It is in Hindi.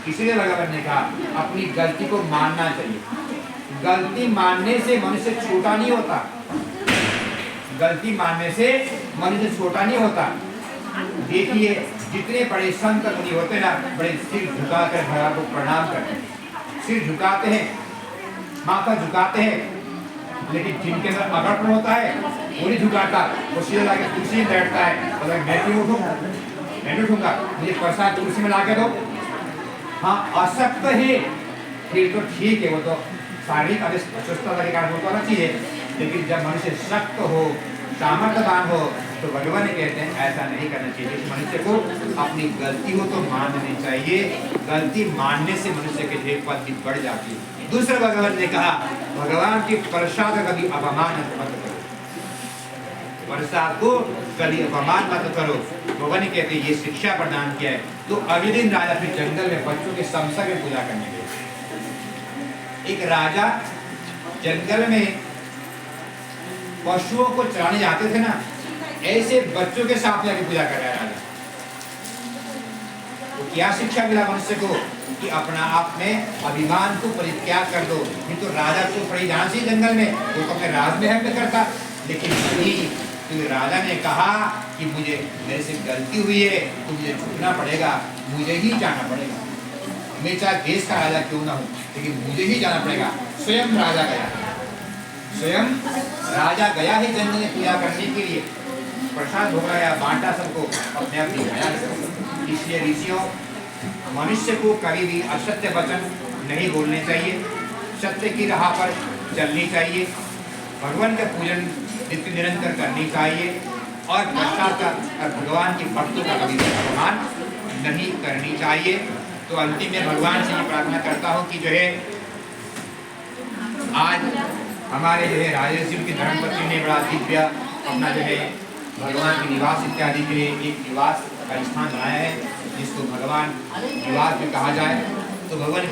इसलिए भगवान ने कहा अपनी गलती को मानना चाहिए। गलती मानने से मनुष्य छोटा नहीं होता, गलती मानने से मनुष्य छोटा नहीं होता। देखिए जितने बड़े संत मुनि होते ना, बड़े सिर झुकाकर भगवान को प्रणाम करते हैं, सिर झुकाते हैं, माथा झुकाते हैं, लेकिन जिनके अंदर अकड़पन होता है वो नहीं झुकाता, वो सीधे लाके कुर्सी में बैठता है, बोला मैं क्यों उठूं, मैं नहीं उठूंगा, मुझे प्रसाद कुर्सी में लाके दो। हाँ असक्त है फिर तो ठीक है, वो तो शारीरिक अस्वस्थता के कारण होता चाहिए, लेकिन जब मनुष्य सक्त हो, सामर्थ्यवान हो, तो भगवान कहते हैं ऐसा नहीं करना चाहिए। इस मनुष्य को अपनी गलती हो तो माननी चाहिए, गलती मानने से मनुष्य के जीवन पर बढ़ जाती है। दूसरा भगवान ने कहा भगवान के प्रसाद का कभी अपमान मत करो, प्रसाद को कभी अपमान मत करो। भगवान कहते हैं ये शिक्षा प्रदान किया है। तो अगले दिन राजा फिर जंगल में बच्चों के समसा में पूजा करने गए। एक राजा जंगल में पशुओं को चराने जाते थे ना, ऐसे बच्चों के साथ जाके पूजा कर रहा है राजा। तो क्या शिक्षा मिला मनुष्य को कि अपना आप में अभिमान को परित्याग कर दो। नहीं तो राजा को पड़ी जाना चाहिए जंगल में, वो तो अपने राज में है करता, लेकिन नहीं, तो राजा ने कहा कि मुझे मेरे से गलती हुई है तो मुझे झुकना पड़ेगा, मुझे ही जाना पड़ेगा। मैं चाहे देश का राजा क्यों ना हूँ, लेकिन मुझे ही जाना पड़ेगा। स्वयं राजा गया, स्वयं राजा गया ही जंगल में पूजा करने के लिए, प्रसाद भोगाया, बांटा सबको, अपने आप दिखाया। इसलिए ऋषियों मनुष्य को कभी भी असत्य वचन नहीं बोलने चाहिए, सत्य की राह पर चलनी चाहिए, भगवान का पूजन नित्य निरंतर करनी चाहिए, और भगवान की भक्तों का कभी अपमान नहीं करनी चाहिए। तो अंतिम में भगवान से ये प्रार्थना करता हूँ कि जो है आज हमारे जो है राजेश की धर्मपत्नी ने बड़ा दिव्य अपना जो है भगवान के निवास इत्यादि के लिए एक निवास का स्थान बनाया है, जिसको भगवान निवास भी कहा जाए। तो भगवान